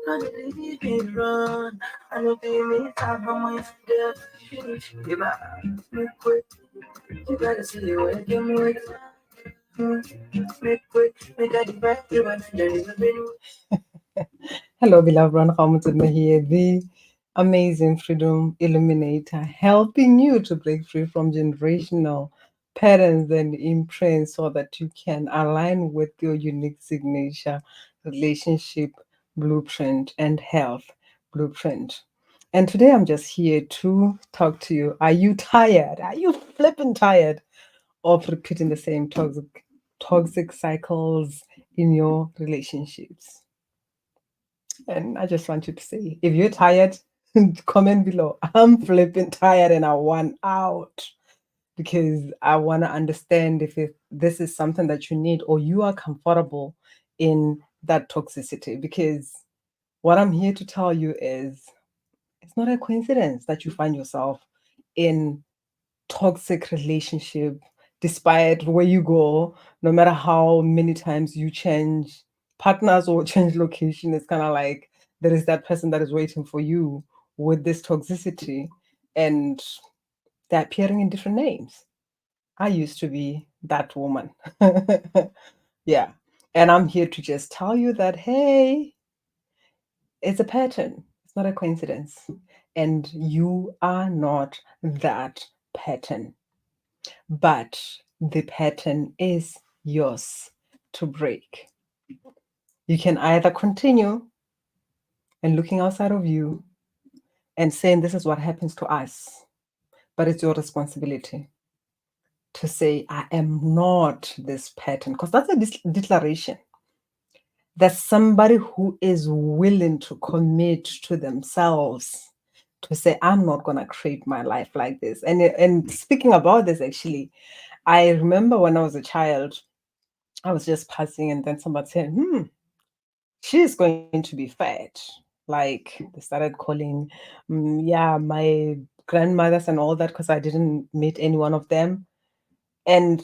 Don't leave me run. I know they may talk from my death. Give up, me quick. You gotta see what you me make quick, make a divide, you want to Hello, beloved one. Hamilton here, the amazing freedom illuminator, helping you to break free from generational patterns and imprints so that you can align with your unique signature, relationship blueprint, and health blueprint. And today I'm just here to talk to you. Are you tired? Are you flipping tired of repeating the same toxic cycles in your relationships? And I just want you to say, if you're tired, comment below. I'm flipping tired and I want out because I want to understand if this is something that you need or you are comfortable in that toxicity. Because what I'm here to tell you is it's not a coincidence that you find yourself in toxic relationship despite where you go, no matter how many times you change partners or change location. It's kind of like there is that person that is waiting for you with this toxicity, and they're appearing in different names. I used to be that woman. Yeah, and I'm here to just tell you that, hey, it's a pattern, it's not a coincidence, and you are not that pattern, but the pattern is yours to break. You can either continue and looking outside of you and saying this is what happens to us, but it's your responsibility to say, I am not this pattern, because that's a declaration. There's somebody who is willing to commit to themselves to say, I'm not going to create my life like this. And speaking about this, actually, I remember when I was a child, I was just passing, and then somebody said, she's going to be fat. Like they started calling, yeah, my grandmothers and all that, because I didn't meet any one of them. And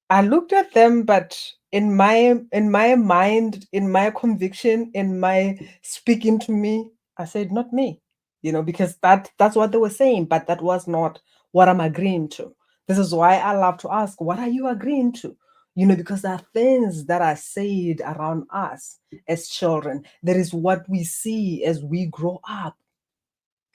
I looked at them, but in my mind, in my conviction, in my speaking to me, I said, not me, because that's what they were saying, but that was not what I'm agreeing to. This is why I love to ask, what are you agreeing to? Because there are things that are said around us as children. There is what we see as we grow up.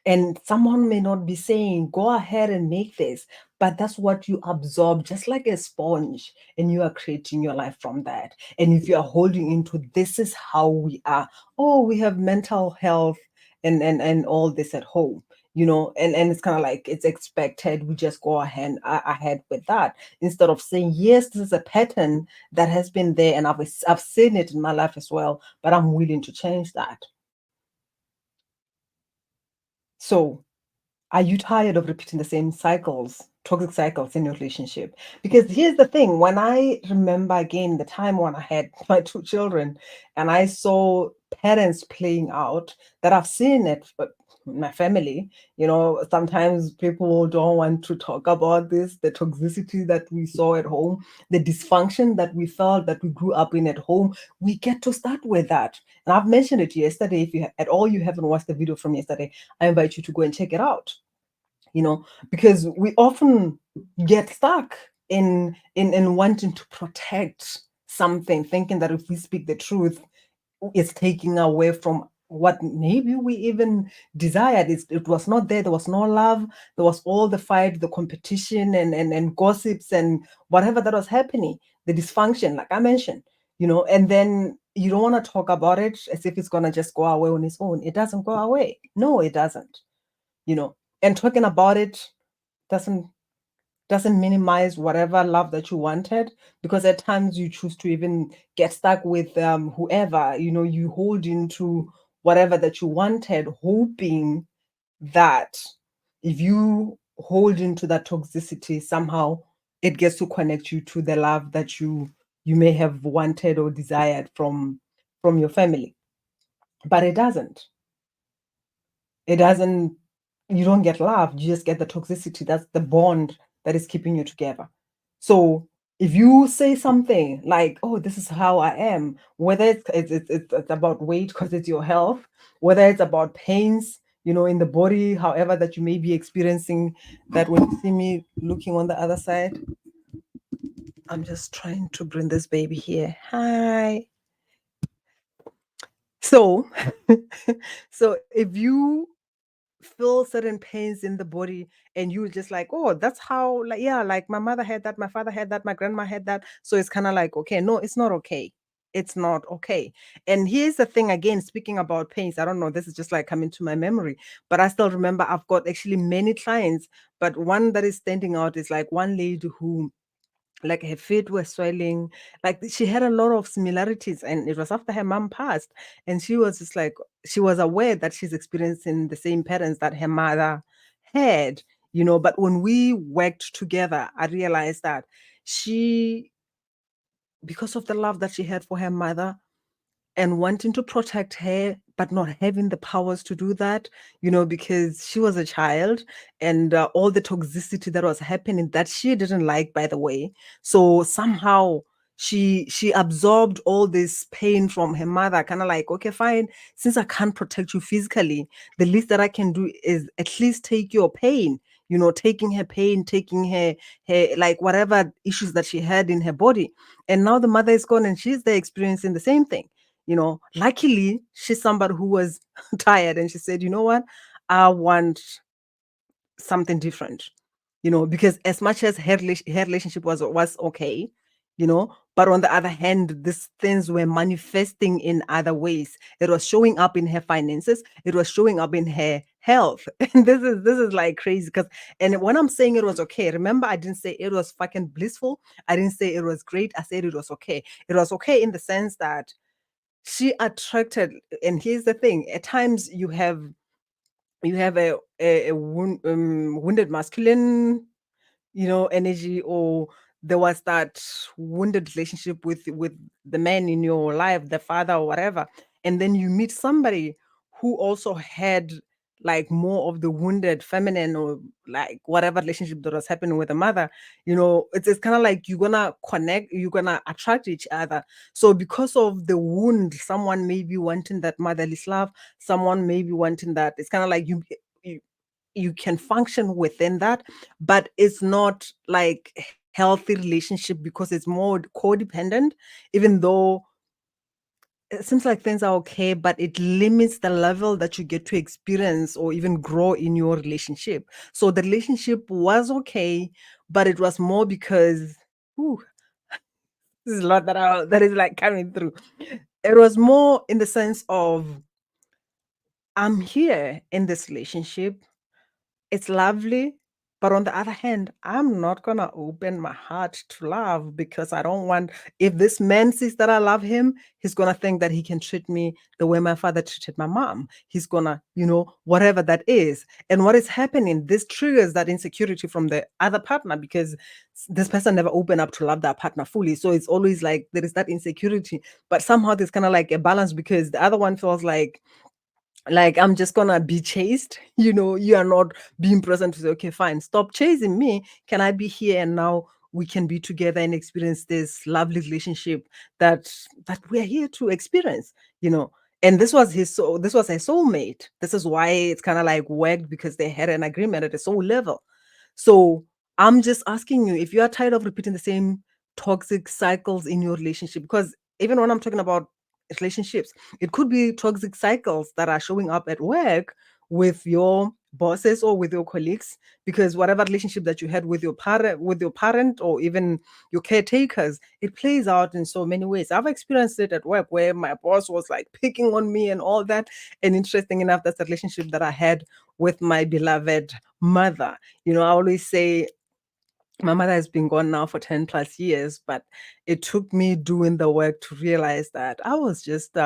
And someone may not be saying, go ahead and make this, but that's what you absorb, just like a sponge, and you are creating your life from that. And if you are holding into this is how we are, oh, we have mental health and all this at home, and it's kind of like it's expected. We just go ahead with that instead of saying, yes, this is a pattern that has been there, and I've seen it in my life as well, but I'm willing to change that. So are you tired of repeating the same toxic cycles in your relationship? Because here's the thing, when I remember again the time when I had my two children and I saw parents playing out that I've seen it my family, sometimes people don't want to talk about this, the toxicity that we saw at home, the dysfunction that we felt that we grew up in at home. We get to start with that. And I've mentioned it yesterday. If you at all you haven't watched the video from yesterday, I invite you to go and check it out. Because we often get stuck in wanting to protect something, thinking that if we speak the truth, it's taking away from what maybe we even desired. It was not there. There was no love. There was all the fight, the competition, and gossips and whatever that was happening, the dysfunction, like I mentioned, and then you don't want to talk about it as if it's going to just go away on its own. It doesn't go away. No, it doesn't. And talking about it doesn't minimize whatever love that you wanted, because at times you choose to even get stuck with whoever, you hold into whatever that you wanted, hoping that if you hold into that toxicity, somehow it gets to connect you to the love that you may have wanted or desired from your family. But it doesn't. You don't get love, you just get the toxicity. That's the bond that is keeping you together. So If you say something like, "Oh, this is how I am," whether it's about weight because it's your health, whether it's about pains, in the body, however that you may be experiencing that. When you see me looking on the other side, I'm just trying to bring this baby here. Hi. So, so if you feel certain pains in the body and you just like, oh, that's how, like, yeah, like my mother had that, my father had that, my grandma had that, so it's kind of like, okay, no, it's not okay. It's not okay. And here's the thing, again, speaking about pains, I don't know, this is just like coming to my memory, but I still remember I've got actually many clients, but one that is standing out is like one lady who, like, her feet were swelling, like she had a lot of similarities, and it was after her mom passed, and she was just like, she was aware that she's experiencing the same patterns that her mother had, but when we worked together, I realized that she, because of the love that she had for her mother, and wanting to protect her, but not having the powers to do that, because she was a child, and all the toxicity that was happening that she didn't like, by the way. So somehow she absorbed all this pain from her mother, kind of like, okay, fine, since I can't protect you physically, the least that I can do is at least take your pain. Taking her pain, taking her like whatever issues that she had in her body. And now the mother is gone and she's there experiencing the same thing. Luckily, she's somebody who was tired and she said, you know what? I want something different, because as much as her relationship was okay, but on the other hand, these things were manifesting in other ways. It was showing up in her finances, it was showing up in her health. And this is like crazy because, and when I'm saying it was okay, remember, I didn't say it was fucking blissful. I didn't say it was great. I said it was okay. It was okay in the sense that she attracted, and here's the thing, at times you have a wounded masculine, energy, or there was that wounded relationship with the man in your life, the father or whatever, and then you meet somebody who also had like more of the wounded feminine, or like whatever relationship that was happening with the mother. It's kind of like you're gonna connect, you're gonna attract each other. So because of the wound, someone may be wanting that motherly love, someone may be wanting that. It's kind of like you you can function within that, but it's not like healthy relationship because it's more codependent, even though it seems like things are okay, but it limits the level that you get to experience or even grow in your relationship. So the relationship was okay, but it was more because, whew, this is a lot that is like coming through. It was more in the sense of, I'm here in this relationship. It's lovely, but on the other hand, I'm not gonna open my heart to love because I don't want, if this man sees that I love him, he's gonna think that he can treat me the way my father treated my mom. He's gonna, whatever that is. And what is happening, this triggers that insecurity from the other partner because this person never opened up to love that partner fully. So it's always like there is that insecurity, but somehow there's kind of like a balance because the other one feels like I'm just gonna be chased. You are not being present to say, okay, fine, stop chasing me. Can I be here and now we can be together and experience this lovely relationship that we're here to experience, you know. And this was a soulmate. This is why it's kind of like worked because they had an agreement at a soul level. So I'm just asking you if you are tired of repeating the same toxic cycles in your relationship, because even when I'm talking about relationships, it could be toxic cycles that are showing up at work with your bosses or with your colleagues, because whatever relationship that you had with your parent or even your caretakers, it plays out in so many ways. I've experienced it at work where my boss was like picking on me and all that. And interesting enough, that's the relationship that I had with my beloved mother. I always say my mother has been gone now for 10 plus years, but it took me doing the work to realize that I was just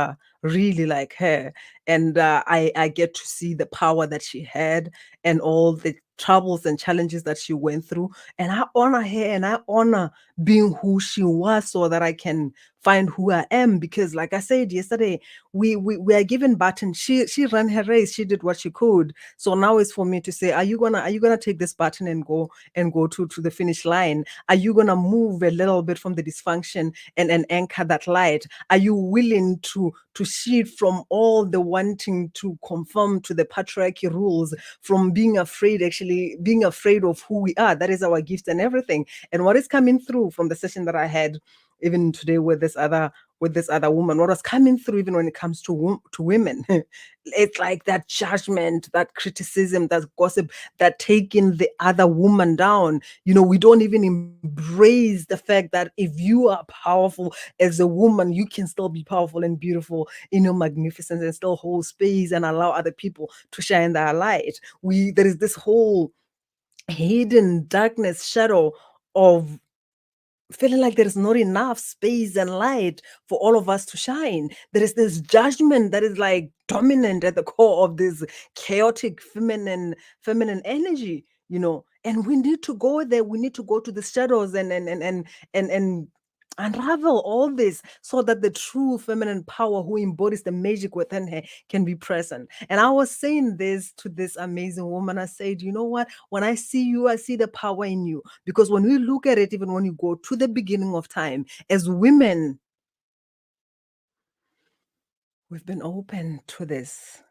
really like her. And I get to see the power that she had and all the troubles and challenges that she went through. And I honor her and I honor being who she was so that I can find who I am. Because like I said yesterday, we are given button. She ran her race, she did what she could. So now it's for me to say, are you gonna take this button and go to the finish line? Are you gonna move a little bit from the dysfunction and anchor that light? Are you willing to shift from all the wanting to conform to the patriarchy rules, from being afraid, actually being afraid of who we are? That is our gift and everything. And what is coming through from the session that I had even today with this other woman, what was coming through even when it comes to women, it's like that judgment, that criticism, that gossip, that taking the other woman down. We don't even embrace the fact that if you are powerful as a woman, you can still be powerful and beautiful in your magnificence and still hold space and allow other people to shine their light. There is this whole hidden darkness shadow of feeling like there is not enough space and light for all of us to shine. There is this judgment that is like dominant at the core of this chaotic feminine energy, and we need to go there. We need to go to the shadows and unravel all this so that the true feminine power who embodies the magic within her can be present. And I was saying this to this amazing woman. I said, you know what? When I see you, I see the power in you. Because when we look at it, even when you go to the beginning of time, as women, we've been open to this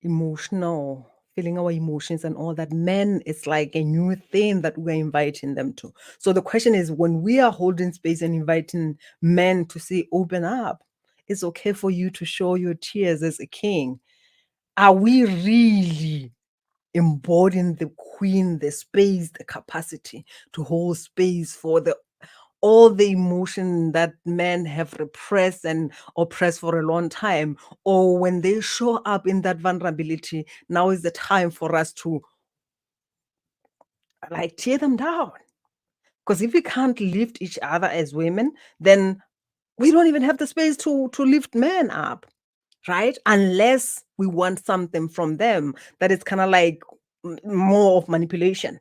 emotional feeling our emotions and all that. Men, it's like a new thing that we're inviting them to. So the question is, when we are holding space and inviting men to say, open up, it's okay for you to show your tears as a king. Are we really embodying the queen, the space, the capacity to hold space for the all the emotion that men have repressed and oppressed for a long time? Or when they show up in that vulnerability, now is the time for us to like tear them down. Because if we can't lift each other as women, then we don't even have the space to lift men up, right? Unless we want something from them that is kind of like more of manipulation.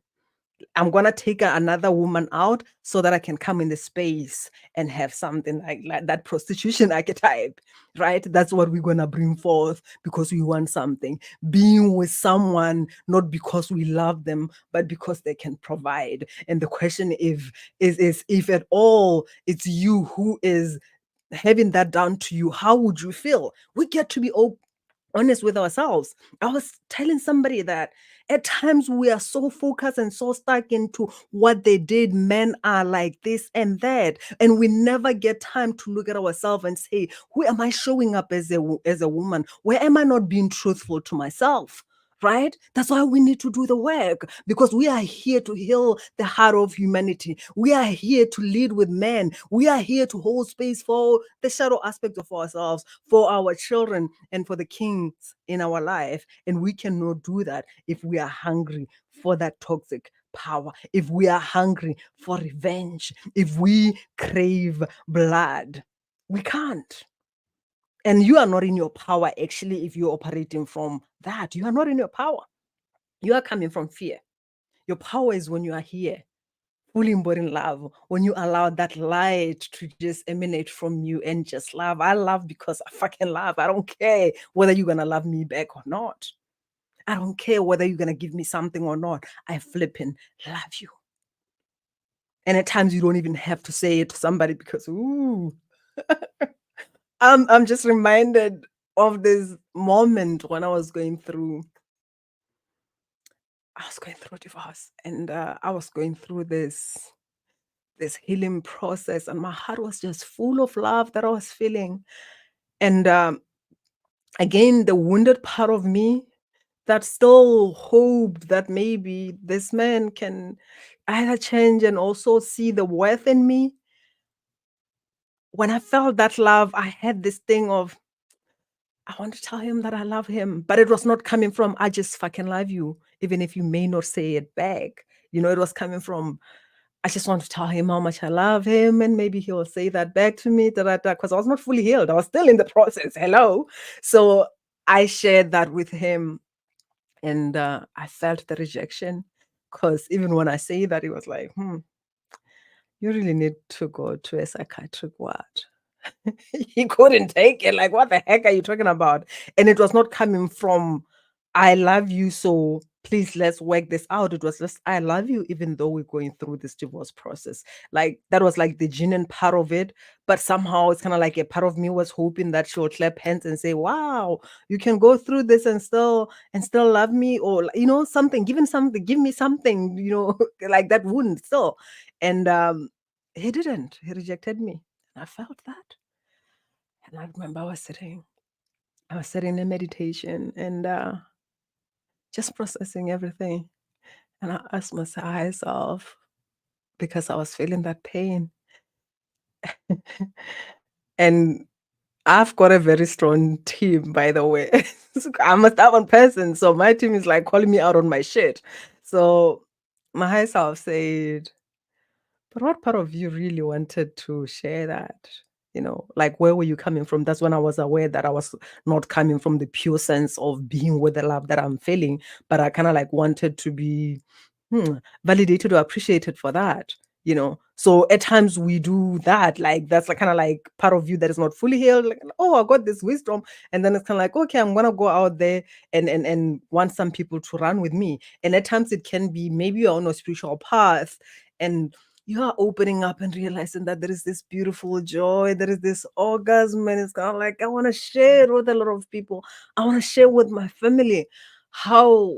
I'm gonna take another woman out so that I can come in the space and have something like that prostitution archetype, right? That's what we're gonna bring forth because we want something. Being with someone not because we love them, but because they can provide. And the question is if at all it's you who is having that done to you, how would you feel? We get to be honest with ourselves. I was telling somebody that at times we are so focused and so stuck into what they did. Men are like this and that, and we never get time to look at ourselves and say, "Who am I showing up as a woman? Where am I not being truthful to myself?" Right? That's why we need to do the work, because we are here to heal the heart of humanity. We are here to lead with men. We are here to hold space for the shadow aspect of ourselves, for our children, and for the kings in our life. And we cannot do that if we are hungry for that toxic power, if we are hungry for revenge, if we crave blood. We can't. And you are not in your power, actually, if you're operating from that. You are not in your power. You are coming from fear. Your power is when you are here, fully embodying love, when you allow that light to just emanate from you and just love. I love because I fucking love. I don't care whether you're gonna love me back or not. I don't care whether you're gonna give me something or not. I flipping love you. And at times you don't even have to say it to somebody because ooh, I'm just reminded of this moment when I was going through divorce, and I was going through this healing process, and my heart was just full of love that I was feeling. And again, the wounded part of me that still hoped that maybe this man can either change and also see the worth in me. When I felt that love, I had this thing of, I want to tell him that I love him, but it was not coming from, I just fucking love you, even if you may not say it back. It was coming from, I just want to tell him how much I love him, and maybe he'll say that back to me, because I was not fully healed. I was still in the process. Hello. So I shared that with him, and I felt the rejection, because even when I say that, he was like, you really need to go to a psychiatric ward. He couldn't take it. Like, what the heck are you talking about? And it was not coming from, I love you, so please let's work this out. It was just, I love you, even though we're going through this divorce process. Like, that was like the genuine part of it. But somehow it's kind of like a part of me was hoping that she'll clap hands and say, wow, you can go through this and still love me, or something, give me something, like that wouldn't still. And he didn't. He rejected me. And I felt that. And I remember I was sitting in meditation and just processing everything. And I asked myself, because I was feeling that pain. And I've got a very strong team, by the way. I'm a stubborn person. So my team is like calling me out on my shit. So my higher self said, but what part of you really wanted to share that? Like, where were you coming from? That's when I was aware that I was not coming from the pure sense of being with the love that I'm feeling, but I kind of like wanted to be validated or appreciated for that. So at times we do that, like that's like kind of like part of you that is not fully healed, like, oh, I got this wisdom. And then it's kind of like, okay, I'm gonna go out there and want some people to run with me. And at times it can be maybe you're on a spiritual path and you are opening up and realizing that there is this beautiful joy, there is this orgasm, and it's kind of like, I want to share it with a lot of people. I want to share with my family how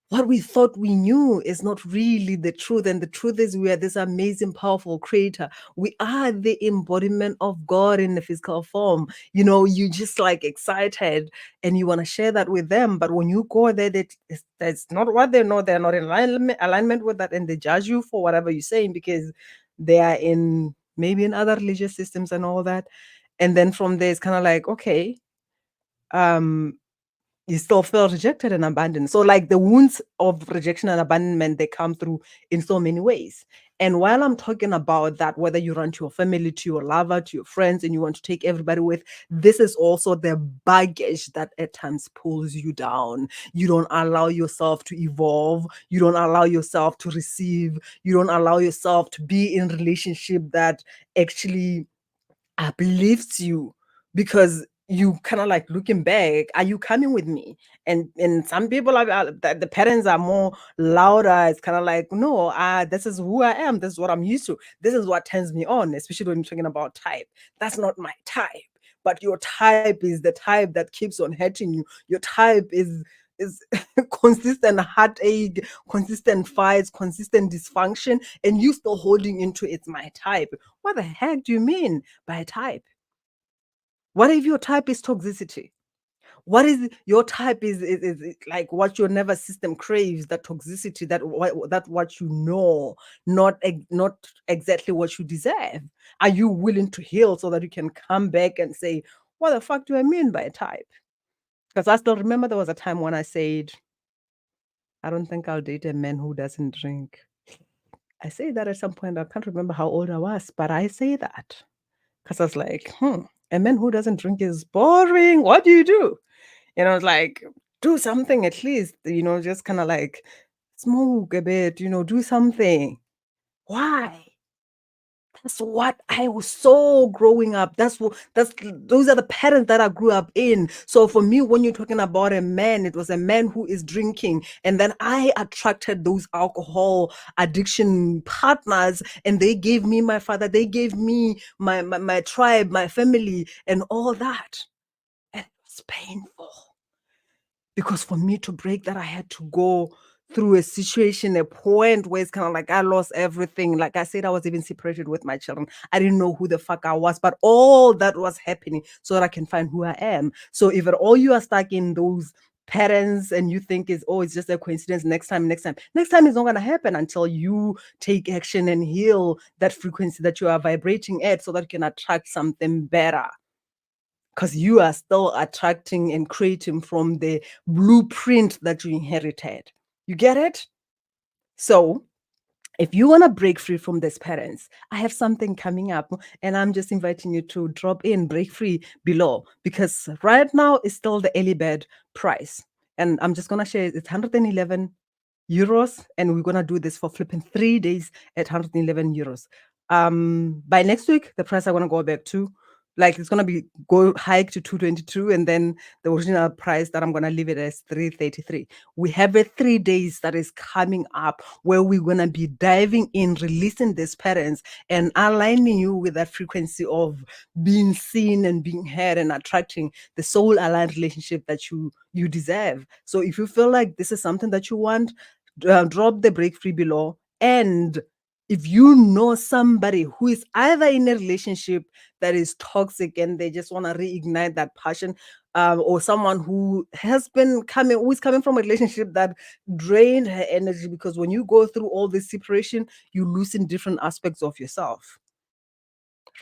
what we thought we knew is not really the truth. And the truth is, we are this amazing, powerful creator. We are the embodiment of God in the physical form. You just like excited and you want to share that with them. But when you go there, that's not what they know. They're not in alignment with that. And they judge you for whatever you're saying because they are maybe in other religious systems and all that. And then from there, it's kind of like, okay, um, you still feel rejected and abandoned. So, like the wounds of rejection and abandonment, they come through in so many ways. And while I'm talking about that, whether you run to your family, to your lover, to your friends, and you want to take everybody with, this is also the baggage that at times pulls you down. You don't allow yourself to evolve. You don't allow yourself to receive. You don't allow yourself to be in relationship that actually uplifts you because you kind of like looking back, are you coming with me? And some people the parents are more louder. It's kind of like, no, this is who I am, this is what I'm used to, this is what turns me on, especially when you're talking about type. That's not my type, but your type is the type that keeps on hurting you. Your type is consistent heartache, consistent fights, consistent dysfunction, and you still holding into it's my type. What the heck do you mean by type? What if your type is toxicity? What is your type is like what your nervous system craves, that toxicity, that what you know, not exactly what you deserve. Are you willing to heal so that you can come back and say, what the fuck do I mean by a type? Because I still remember there was a time when I said, I don't think I'll date a man who doesn't drink. I say that at some point. I can't remember how old I was, but I say that because I was like, a man who doesn't drink is boring. What do you do? It's like, do something at least, just kind of like smoke a bit, do something. Why? That's what I was so growing up. Those are the patterns that I grew up in. So for me, when you're talking about a man, it was a man who is drinking. And then I attracted those alcohol addiction partners, and they gave me my father, they gave me my tribe, my family, and all that. And it was painful. Because for me to break that, I had to go through a situation, a point where it's kind of like I lost everything. Like I said, I was even separated with my children. I didn't know who the fuck I was, but all that was happening so that I can find who I am. So if at all you are stuck in those patterns and you think it's just a coincidence, next time is not going to happen until you take action and heal that frequency that you are vibrating at so that you can attract something better, because you are still attracting and creating from the blueprint that you inherited. You get it? So, if you want to break free from these patterns, I have something coming up, and I'm just inviting you to drop in, break free below, because right now it's still the early bird price. And I'm just going to share it's 111 euros, and we're going to do this for flipping 3 days at 111 euros. By next week, the price I want to go back to Like it's gonna be go hike to 222, and then the original price that I'm gonna leave it as 333. We have a 3 days that is coming up where we're gonna be diving in, releasing these patterns and aligning you with that frequency of being seen and being heard and attracting the soul aligned relationship that you deserve. So if you feel like this is something that you want, drop the break free below. And if you know somebody who is either in a relationship that is toxic and they just want to reignite that passion, or someone who has been coming, who is coming from a relationship that drained her energy, because when you go through all this separation, you loosen different aspects of yourself,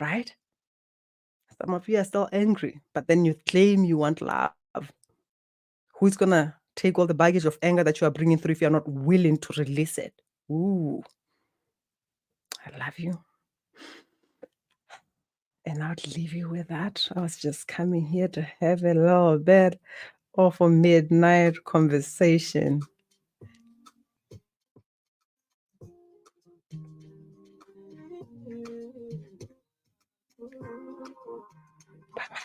right? Some of you are still angry, but then you claim you want love. Who's gonna take all the baggage of anger that you are bringing through if you're not willing to release it? Ooh, I love you. And I'll leave you with that. I was just coming here to have a little bit of a midnight conversation. Bye-bye.